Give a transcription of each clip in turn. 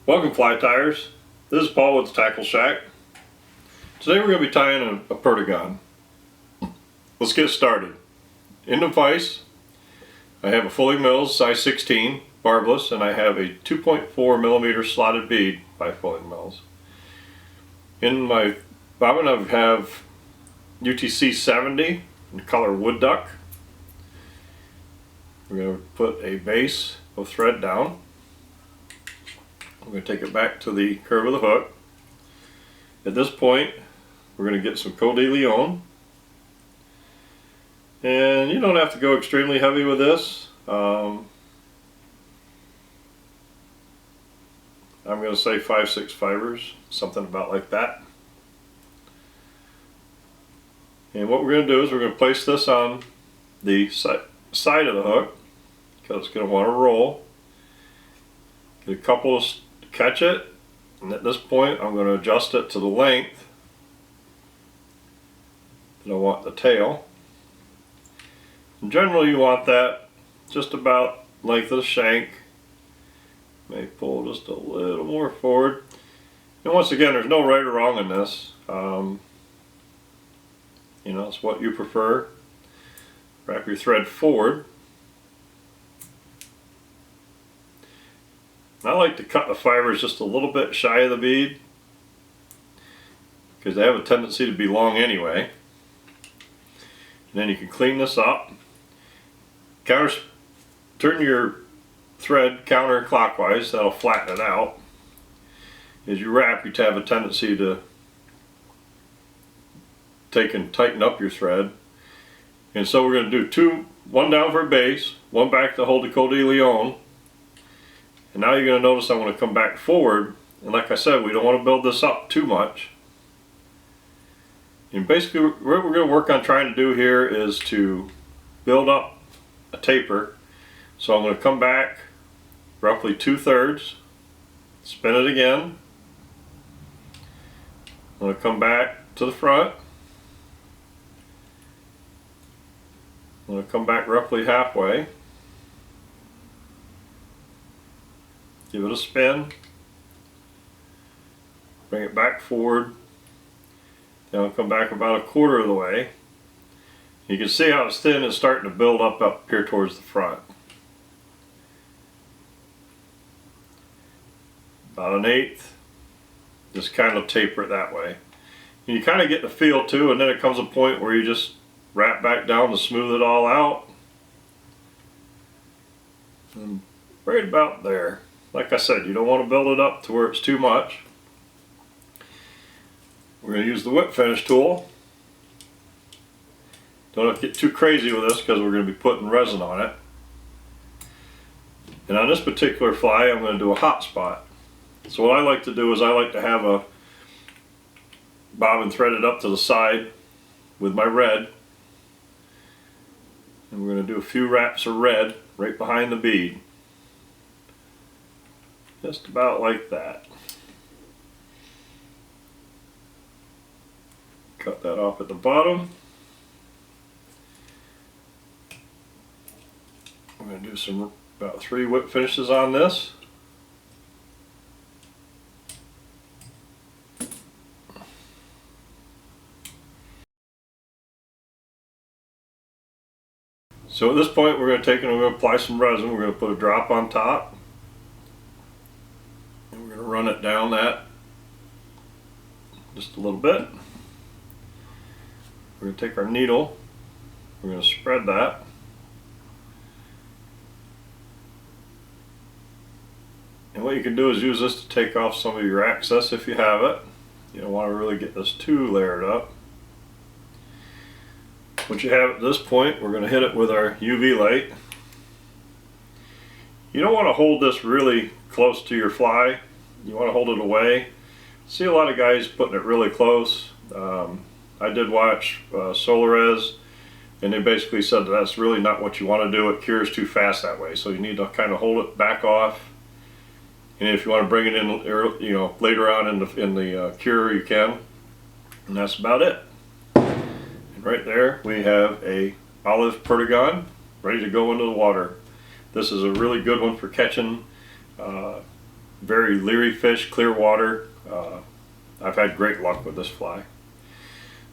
Welcome, fly tyers. This is Paul with the Tackle Shack. Today we're going to be tying a perdigon. Let's get started. In the vise, I have a fully milled size 16 barbless, and I have a 2.4 millimeter slotted bead by fully mills. In my bobbin, I have UTC 70 in the color Wood Duck. We're going to put a base of thread down. I'm going to take it back to the curve of the hook. At this point, we're going to get some Col de Leon. And you don't have to go extremely heavy with this. I'm going to say 5-6 fibers, something about like that. And what we're going to do is we're going to place this on the side of the hook, because it's going to want to roll. Get a couple of catch it, and at this point I'm going to adjust it to the length that I want the tail. And generally you want that just about length of the shank. May pull just a little more forward. And once again, there's no right or wrong in this. You know, it's what you prefer. Wrap your thread forward. I like to cut the fibers just a little bit shy of the bead, because they have a tendency to be long anyway. And then you can clean this up. Turn your thread counterclockwise, that'll flatten it out. As you wrap, you have a tendency to take and tighten up your thread. And so we're going to do one down for a base, one back to hold the Col de Leon. And now you're going to notice I want to come back forward, and like I said, we don't want to build this up too much. And basically what we're going to work on trying to do here is to build up a taper. So I'm going to come back roughly 2/3, spin it again. I'm going to come back to the front. I'm going to come back roughly halfway. Give it a spin, bring it back forward, then I'll come back about 1/4 of the way. You can see how it's thin and starting to build up here towards the front. About 1/8, just kind of taper it that way. And you kind of get the feel too, and then it comes a point where you just wrap back down to smooth it all out. And right about there. Like I said, you don't want to build it up to where it's too much. We're going to use the whip finish tool. Don't have to get too crazy with this because we're going to be putting resin on it. And on this particular fly, I'm going to do a hot spot. So what I like to do is I like to have a bobbin threaded up to the side with my red. And we're going to do a few wraps of red right behind the bead. Just about like that. Cut that off at the bottom. I'm going to do about 3 whip finishes on this. So at this point we're going to take and we're going to apply some resin. We're going to put a drop on top. We're going to run it down that just a little bit. We're going to take our needle, we're going to spread that. And what you can do is use this to take off some of your excess if you have it. You don't want to really get this too layered up. Once you have it at this point, we're going to hit it with our UV light. You don't want to hold this really close to your fly. You want to hold it away. See a lot of guys putting it really close. I did watch Solarez, and they basically said that's really not what you want to do. It cures too fast that way, so you need to kind of hold it back off. And if you want to bring it in, you know, later on in the cure, you can. And that's about it. And right there, we have a olive perdigon ready to go into the water. This is a really good one for catching very leery fish, clear water. I've had great luck with this fly.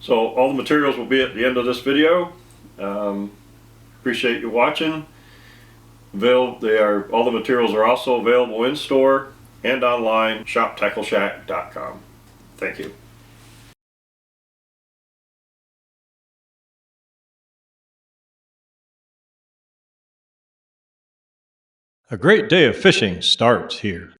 So all the materials will be at the end of this video. Appreciate you watching. All the materials are also available in store and online, shoptackleshack.com. Thank you. A great day of fishing starts here.